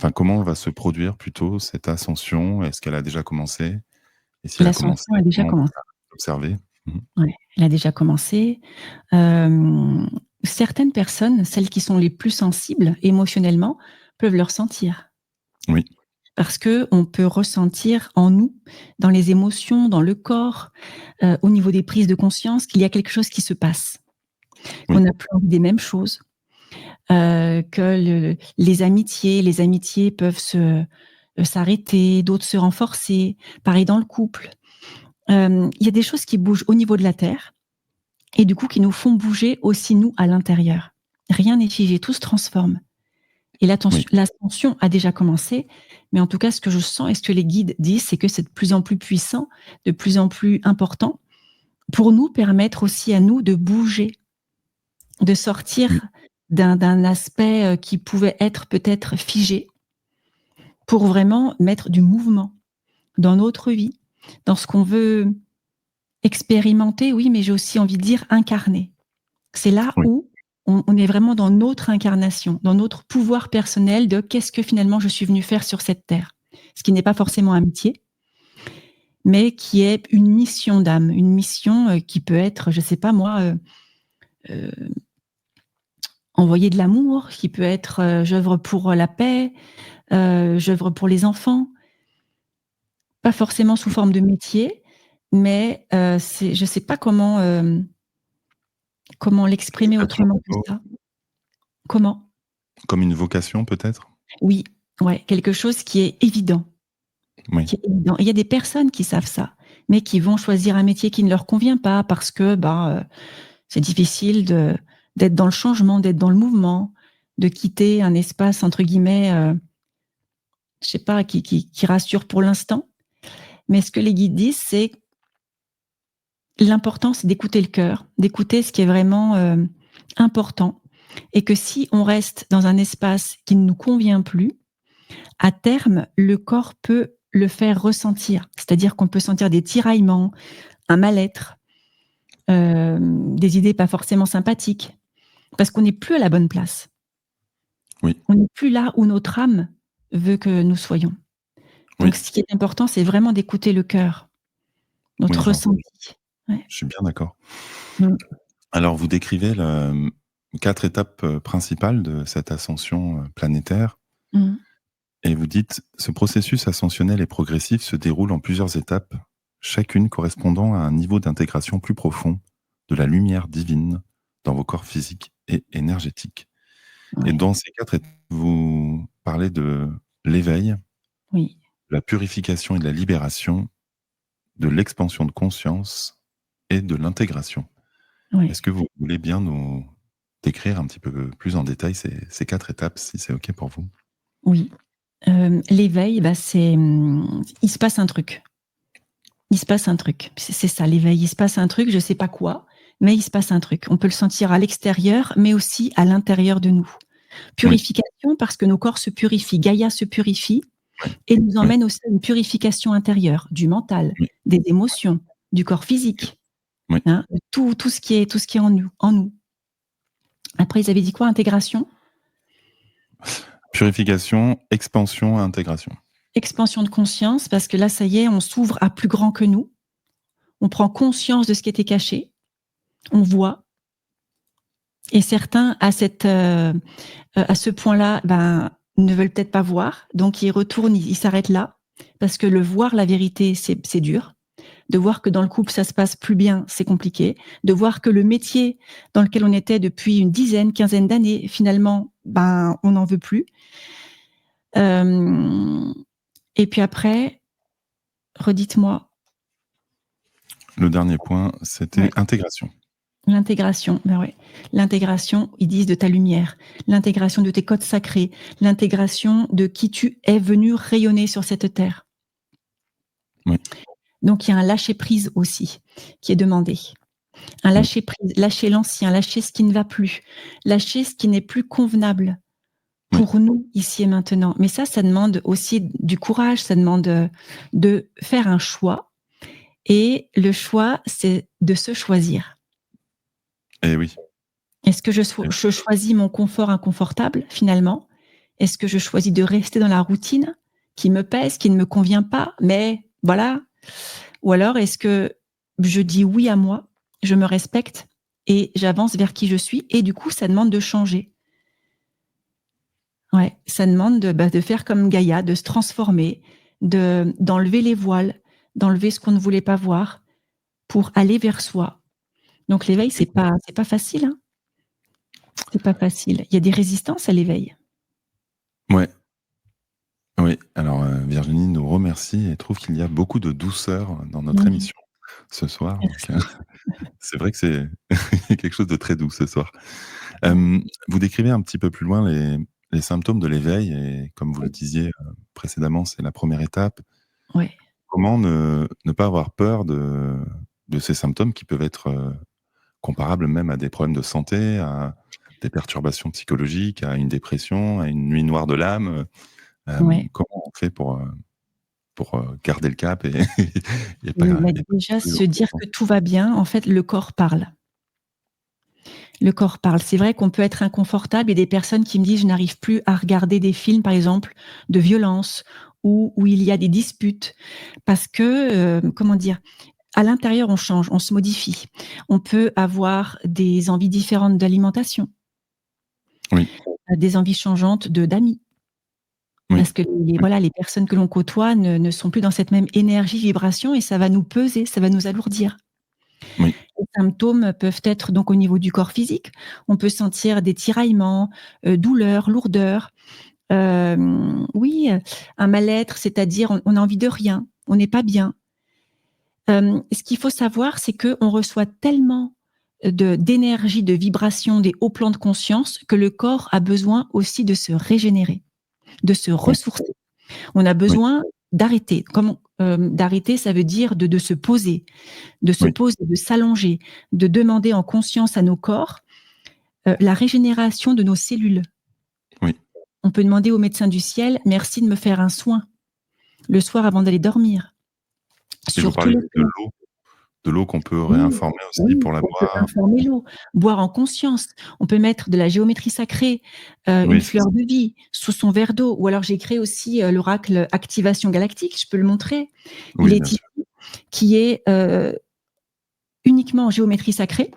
enfin, comment va se produire plutôt cette ascension? Est-ce qu'elle a déjà commencé? Et si elle a commencé, L'ascension a déjà comment tu commencé. as observé? Mmh. Ouais, elle a déjà commencé. Hem, Certaines personnes, celles qui sont les plus sensibles émotionnellement, peuvent le ressentir. Oui, Parce qu'on peut ressentir en nous, dans les émotions, dans le corps, au niveau des prises de conscience, qu'il y a quelque chose qui se passe, qu'on oui, n'a plus envie des mêmes choses, que les amitiés peuvent s'arrêter, d'autres se renforcer. Pareil dans le couple. Il y a des choses qui bougent au niveau de la terre et du coup qui nous font bouger aussi nous à l'intérieur. Rien n'est figé, tout se transforme. Et oui, l'ascension a déjà commencé, mais en tout cas, ce que je sens et ce que les guides disent, c'est que c'est de plus en plus puissant, de plus en plus important, pour nous permettre aussi à nous de bouger, de oui, sortir d'un aspect qui pouvait être peut-être figé, pour vraiment mettre du mouvement dans notre vie, dans ce qu'on veut expérimenter, oui, mais j'ai aussi envie de dire incarner. C'est là oui, où on est vraiment dans notre incarnation, dans notre pouvoir personnel de qu'est-ce que finalement je suis venu faire sur cette terre. Ce qui n'est pas forcément un métier, mais qui est une mission d'âme, une mission qui peut être, je sais pas moi, euh, envoyer de l'amour, qui peut être j'œuvre pour la paix, j'œuvre pour les enfants, pas forcément sous oui. forme de métier, mais je sais pas comment l'exprimer Vocation autrement que plutôt? ça. Comment? Comme une vocation peut-être? Oui, ouais, quelque chose qui est évident. Oui, Qui est évident. Il y a des personnes qui savent ça, mais qui vont choisir un métier qui ne leur convient pas parce que c'est difficile d'être dans le changement, d'être dans le mouvement, de quitter un espace entre guillemets, je sais pas, qui rassure pour l'instant. Mais ce que les guides disent, c'est l'important, c'est d'écouter le cœur, d'écouter ce qui est vraiment important, et que si on reste dans un espace qui ne nous convient plus, à terme, le corps peut le faire ressentir. C'est-à-dire qu'on peut sentir des tiraillements, un mal-être, des idées pas forcément sympathiques, parce qu'on n'est plus à la bonne place. oui, On n'est plus là où notre âme veut que nous soyons. Donc oui, ce qui est important, c'est vraiment d'écouter le cœur, oui, notre j'entends. ressenti. Ouais. Je suis bien d'accord. Mmh. Alors vous décrivez 4 étapes, principales de cette ascension, planétaire Mmh. et vous dites: «Ce processus ascensionnel et progressif se déroule en plusieurs étapes, chacune correspondant à un niveau d'intégration plus profond de la lumière divine dans vos corps physiques et énergétiques». Et Ouais. dans ces 4 étapes, vous parlez de l'éveil, Oui. de la purification et de la libération, de l'expansion de conscience et de l'intégration. Ouais. Est-ce que vous voulez bien nous décrire un petit peu plus en détail ces 4 étapes, si c'est OK pour vous? Oui. L'éveil, c'est, il se passe un truc. Il se passe un truc. C'est ça l'éveil. Il se passe un truc, je sais pas quoi, mais il se passe un truc. On peut le sentir à l'extérieur, mais aussi à l'intérieur de nous. Oui, Purification parce que nos corps se purifient. Gaïa se purifie oui, et nous oui, emmène aussi à une purification intérieure, du mental, oui, des émotions, du corps physique, oui. hein, tout ce qui est en nous. Après, ils avaient dit quoi? Intégration? Purification, expansion, intégration. Expansion de conscience, parce que là, ça y est, on s'ouvre à plus grand que nous. On prend conscience de ce qui était caché. On voit. Et certains, à ce point-là, ne veulent peut-être pas voir. Donc, ils retournent, ils s'arrêtent là. Parce que le voir la vérité, c'est dur. De voir que dans le couple, ça se passe plus bien, c'est compliqué. De voir que le métier dans lequel on était depuis une dizaine, quinzaine d'années, finalement, on n'en veut plus. Et puis après, redites-moi. Le dernier point, c'était Ouais, intégration. l'intégration. Ben ouais. L'intégration, ils disent de ta lumière. L'intégration de tes codes sacrés. L'intégration de qui tu es venu rayonner sur cette terre. Oui, Donc, il y a un lâcher-prise aussi qui est demandé. Un oui, lâcher-prise, lâcher l'ancien, lâcher ce qui ne va plus, lâcher ce qui n'est plus convenable oui, pour nous ici et maintenant. Mais ça demande aussi du courage, ça demande de faire un choix. Et le choix, c'est de se choisir. et oui, Est-ce que je et choisis mon confort inconfortable finalement? Est-ce que je choisis de rester dans la routine qui me pèse, qui ne me convient pas, mais voilà. Ou alors, est-ce que je dis oui à moi, je me respecte et j'avance vers qui je suis, et du coup, ça demande de changer. Ouais, ça demande de faire comme Gaïa, de se transformer, d'enlever les voiles, d'enlever ce qu'on ne voulait pas voir pour aller vers soi. Donc l'éveil, c'est pas facile, hein. C'est pas facile. Il y a des résistances à l'éveil. Ouais. Oui, alors Virginie nous remercie et trouve qu'il y a beaucoup de douceur dans notre Mmh. émission ce soir. Donc, Merci. c'est vrai que c'est quelque chose de très doux ce soir. Ouais. Vous décrivez un petit peu plus loin les symptômes de l'éveil et comme vous le Oui. disiez précédemment, c'est la première étape. Ouais. Comment ne pas avoir peur de ces symptômes qui peuvent être comparables même à des problèmes de santé, à des perturbations psychologiques, à une dépression, à une nuit noire de l'âme? Ouais. Comment on fait pour garder le cap et et pas Bah, et pas déjà, tomber se dans le dire sens? que tout va bien, en fait, le corps parle. Le corps parle. C'est vrai qu'on peut être inconfortable. Il y a des personnes qui me disent: «Je n'arrive plus à regarder des films, par exemple, de violence ou où il y a des disputes», parce que, comment dire? À l'intérieur, on change, on se modifie. On peut avoir des envies différentes d'alimentation, Oui, des envies changeantes d'amis. oui, Parce que oui, les personnes que l'on côtoie ne sont plus dans cette même énergie, vibration, et ça va nous peser, ça va nous alourdir. oui, Les symptômes peuvent être donc au niveau du corps physique. On peut sentir des tiraillements, douleurs, lourdeurs, oui, un mal-être, c'est-à-dire on a envie de rien, on n'est pas bien. Ce qu'il faut savoir, c'est qu'on reçoit tellement d'énergie, de vibration des hauts plans de conscience, que le corps a besoin aussi de se régénérer, de se oui, ressourcer. On a oui, besoin d'arrêter. D'arrêter, ça veut dire de se poser, oui, de s'allonger, de demander en conscience à nos corps la régénération de nos cellules. oui, On peut demander au médecin du ciel: «Merci de me faire un soin», le soir avant d'aller dormir, et vous sur tous parliez les de plans. l'eau qu'on peut Oui, réinformer aussi oui, pour la on peut boire. informer l'eau, boire en conscience. On peut mettre de la géométrie sacrée, une Oui, c'est fleur ça. de vie sous son verre d'eau, ou alors j'ai créé aussi, l'oracle Activation Galactique, je peux le montrer. Il Oui, bien est ici, sûr. qui est, uniquement en géométrie sacrée,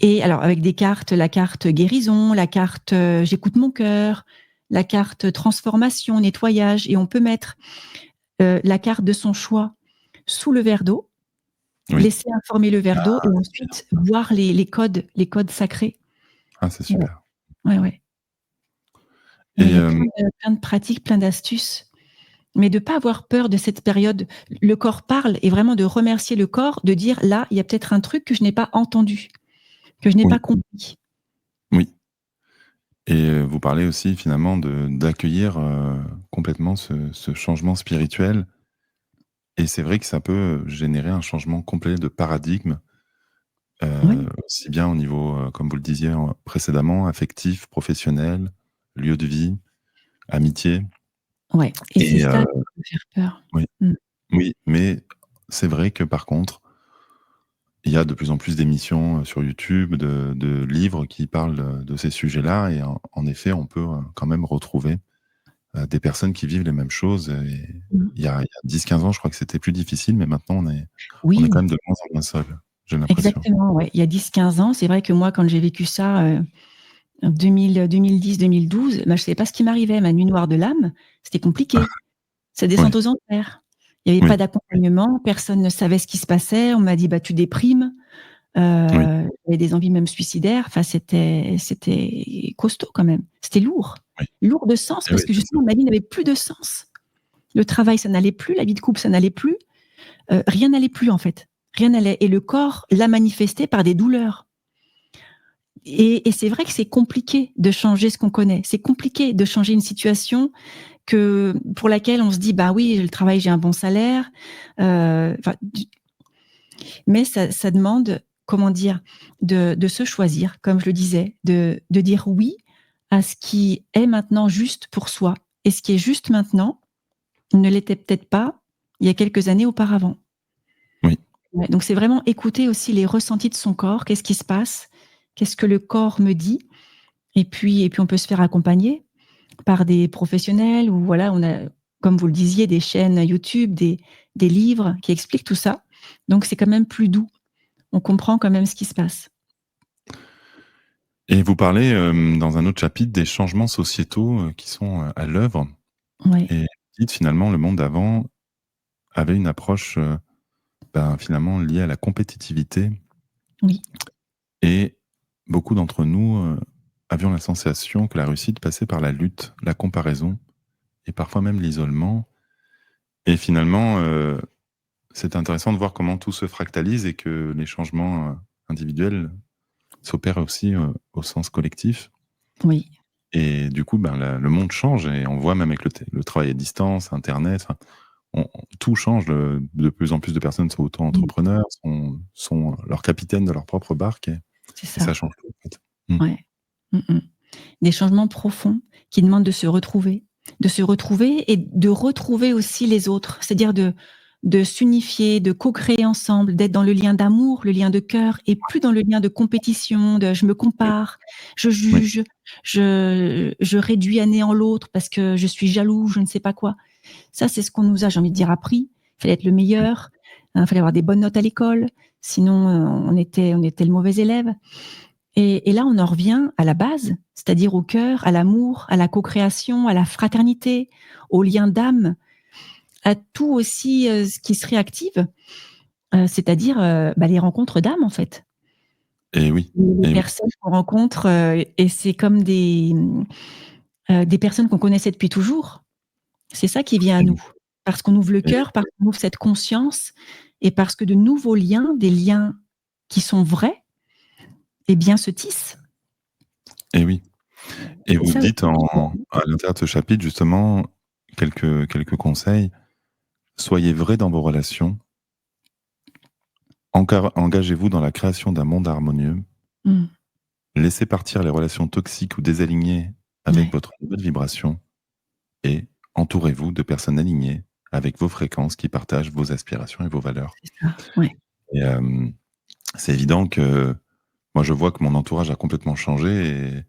et alors avec des cartes, la carte guérison, la carte, j'écoute mon cœur, la carte transformation, nettoyage, et on peut mettre, la carte de son choix sous le verre d'eau, Oui. laisser informer le verre d'eau, Ah, et c'est bien ensuite ça. voir les codes sacrés. Ah, c'est Ouais, super. ouais, ouais. Ouais, Et il y a plein de pratiques, plein d'astuces, mais de pas avoir peur de cette période. Le corps parle, et vraiment de remercier le corps, de dire: «Là, il y a peut-être un truc que je n'ai pas entendu, que je n'ai pas oui, compris». oui, et vous parlez aussi finalement d'accueillir complètement ce changement spirituel et c'est vrai que ça peut générer un changement complet de paradigme. Oui, Aussi bien au niveau, comme vous le disiez précédemment, affectif, professionnel, lieu de vie, amitié ouais, et c'est et ça qui peut faire peur. oui, Mmh. oui, mais c'est vrai que par contre, il y a de plus en plus d'émissions, sur YouTube, de livres qui parlent, de ces sujets-là et en effet, on peut, quand même retrouver, des personnes qui vivent les mêmes choses et Mmh. il y a 10-15 ans, je crois que c'était plus difficile, mais maintenant on est quand Oui, même de moins en moins seul, j'ai l'impression. exactement, ouais. Il y a 10-15 ans, c'est vrai que moi, quand j'ai vécu ça, en 2010-2012, bah, je savais pas ce qui m'arrivait. Ma nuit noire de l'âme, c'était compliqué. C'est Oui, descente aux enfers. Il y avait pas oui, d'accompagnement, personne ne savait ce qui se passait. On m'a dit: «Bah, tu déprimes». oui, J'avais des envies même suicidaires. Enfin, c'était costaud quand même. C'était lourd. oui, Lourd de sens, et oui, parce que c'est ça. justement ma vie n'avait plus de sens. Le travail, ça n'allait plus, la vie de couple, ça n'allait plus, rien n'allait plus en fait. Rien n'allait, et le corps l'a manifesté par des douleurs. Et c'est vrai que c'est compliqué de changer ce qu'on connaît. C'est compliqué de changer une situation pour laquelle on se dit: «Bah oui, le travail, j'ai un bon salaire», enfin, mais ça demande, comment dire? De se choisir, comme je le disais, de dire oui à ce qui est maintenant juste pour soi, et ce qui est juste maintenant ne l'était peut-être pas il y a quelques années auparavant. Oui, Ouais, donc c'est vraiment écouter aussi les ressentis de son corps. Qu'est-ce qui se passe? Qu'est-ce que le corps me dit? Et puis on peut se faire accompagner par des professionnels ou voilà, on a, comme vous le disiez, des chaînes YouTube, des livres qui expliquent tout ça. Donc c'est quand même plus doux. On comprend quand même ce qui se passe. Et vous parlez, dans un autre chapitre des changements sociétaux, qui sont, à l'œuvre Ouais, et vous dites finalement le monde d'avant avait une approche, finalement liée à la compétitivité oui, et beaucoup d'entre nous, avions la sensation que la réussite passait par la lutte, la comparaison et parfois même l'isolement et finalement, c'est intéressant de voir comment tout se fractalise et que les changements, individuels s'opèrent aussi, au sens collectif oui, et du coup, le monde change et on voit même avec le travail à distance, internet, enfin, tout change, de plus en plus de personnes sont mmh, auto-entrepreneurs, sont leurs capitaines de leur propre barque c'est et ça ça, change tout, en fait. Mmh. ouais. Mmh mh. Des changements profonds qui demandent de se retrouver et de retrouver aussi les autres. C'est-à-dire de s'unifier, de co-créer ensemble, d'être dans le lien d'amour, le lien de cœur et plus dans le lien de compétition, de je me Oui, compare, je oui, juge, je réduis à néant l'autre parce que je suis jaloux, je ne sais pas quoi. Ça, c'est ce qu'on nous a, j'ai envie de dire, appris. Il fallait être le oui, meilleur, il fallait avoir des bonnes notes à l'école, sinon on était le mauvais élève. Et là, on en revient à la base, c'est-à-dire au cœur, à l'amour, à la co-création, à la fraternité, au lien d'âme, à tout aussi ce qui se réactive, c'est-à-dire les rencontres d'âme en fait. et oui, Les et oui, personnes qu'on rencontre et c'est comme des personnes qu'on connaissait depuis toujours. C'est ça qui vient à et nous, oui, parce qu'on ouvre le et cœur, parce qu'on ouvre cette conscience et parce que de nouveaux liens, des liens qui sont vrais, eh bien se tissent. et oui. Et C'est vous ça aussi dites qui est beau. à l'intérieur de ce chapitre justement quelques conseils. Soyez vrai dans vos relations, engagez-vous dans la création d'un monde harmonieux, Mmh. laissez partir les relations toxiques ou désalignées avec Ouais, votre nouvelle vibration et entourez-vous de personnes alignées avec vos fréquences qui partagent vos aspirations et vos valeurs. c'est ça, ouais. Et c'est évident que moi je vois que mon entourage a complètement changé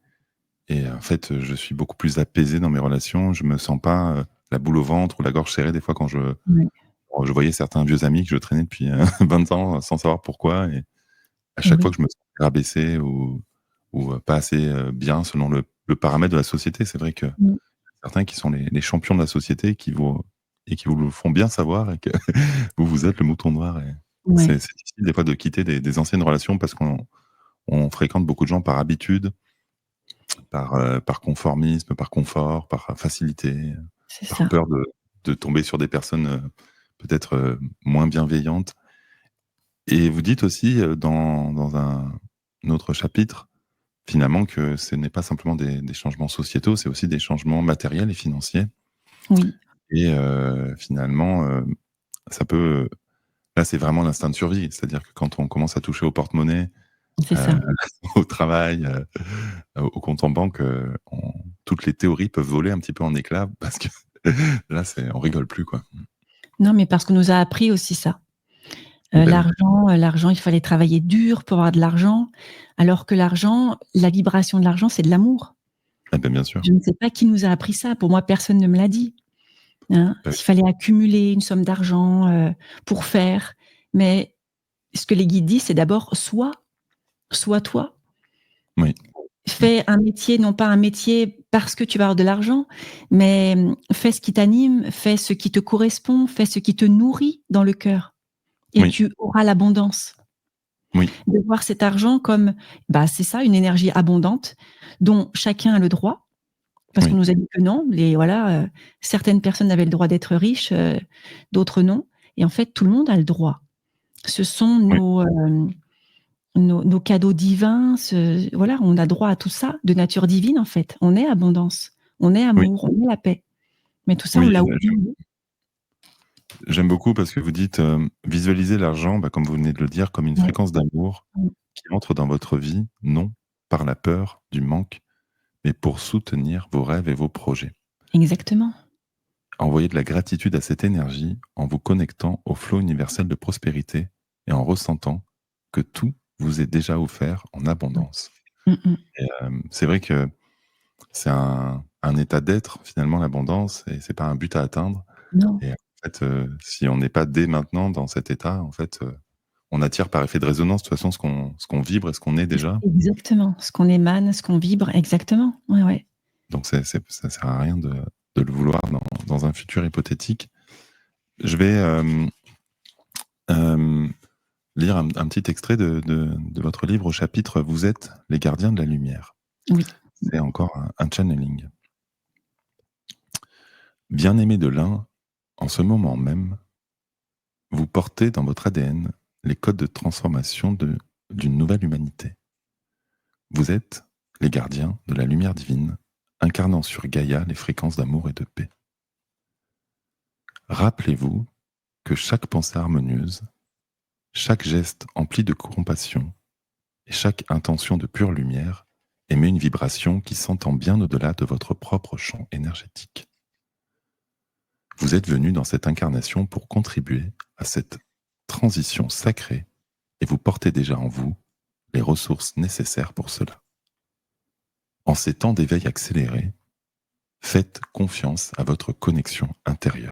et en fait, je suis beaucoup plus apaisé dans mes relations. Je me sens pas, la boule au ventre ou la gorge serrée des fois quand Ouais, je voyais certains vieux amis que je traînais depuis, 20 ans sans savoir pourquoi et à chaque fois oui. que je me sens rabaissé ou pas assez, bien selon le paramètre de la société. C'est vrai que Mmh. certains qui sont les champions de la société qui vous le font bien savoir et que vous êtes le mouton noir et Ouais, c'est difficile des fois de quitter des anciennes relations parce qu'on fréquente beaucoup de gens par habitude, par conformisme, par confort, par facilité, c'est par ça. peur de tomber sur des personnes, peut-être, moins bienveillantes. Et vous dites aussi, dans un autre chapitre, finalement, que ce n'est pas simplement des changements sociétaux, c'est aussi des changements matériels et financiers Oui, et finalement, ça peut là, c'est vraiment l'instinct de survie. C'est-à-dire que quand on commence à toucher au porte-monnaie, c'est heu, ça. au travail, au compte en banque, on toutes les théories peuvent voler un petit peu en éclats parce que là, c'est on rigole plus, quoi. Non, mais parce qu'on nous a appris aussi ça. Eh bah, oui. L'argent, il fallait travailler dur pour avoir de l'argent, alors que l'argent, la vibration de l'argent, c'est de l'amour. Eh bah, bien sûr. Je ne sais pas qui nous a appris ça. Pour moi, personne ne me l'a dit, hein. Bah, Qu'il fallait accumuler une somme d'argent, pour faire. Mais ce que les guides disent, c'est d'abord sois toi. oui, oui, Fais un métier, non pas un métier parce que tu vas avoir de l'argent, mais fais ce qui t'anime, fais ce qui te correspond, fais ce qui te nourrit dans le cœur et oui, tu auras l'abondance. oui, De voir cet argent comme, c'est ça, une énergie abondante dont chacun a le droit, parce qu'on oui, nous a dit que non, certaines personnes avaient le droit d'être riches, d'autres non et en fait, tout le monde a le droit. Ce sont oui, nos cadeaux divins, voilà, on a droit à tout ça de nature divine en fait. On est abondance, on est oui, amour, on est la paix. Mais tout ça, on oui, l'a oublié. j'aime beaucoup parce que vous dites, visualisez l'argent, comme vous venez de le dire, comme une Ouais, fréquence d'amour mmh, qui entre dans votre vie, non par la peur du manque, mais pour soutenir vos rêves et vos projets. exactement. Envoyez de la gratitude à cette énergie en vous connectant au flot universel de prospérité et en ressentant que tout vous est déjà offert en Ouais. abondance. Mmh mh. C'est vrai que c'est un un état d'être, finalement, l'abondance, et c'est pas un but à atteindre. Non. Et en fait, si on n'est pas dès maintenant dans cet état, en fait, on attire par effet de résonance, de toute façon, ce qu'on vibre et ce qu'on est déjà. Exactement. Ce qu'on émane, ce qu'on vibre, exactement. Ouais, ouais. Donc ça sert à rien de le vouloir dans un futur hypothétique. Je vais lire un petit extrait de votre livre au chapitre « Vous êtes les gardiens de la lumière ». Oui. C'est encore un channeling. Bien-aimé de l'un, en ce moment même, vous portez dans votre ADN les codes de transformation d'une nouvelle humanité. Vous êtes les gardiens de la lumière divine, incarnant sur Gaïa les fréquences d'amour et de paix. Rappelez-vous que chaque pensée harmonieuse, chaque geste empli de compassion et chaque intention de pure lumière émet une vibration qui s'entend bien au-delà de votre propre champ énergétique. Vous êtes venu dans cette incarnation pour contribuer à cette transition sacrée et vous portez déjà en vous les ressources nécessaires pour cela. En ces temps d'éveil accéléré, faites confiance à votre connexion intérieure.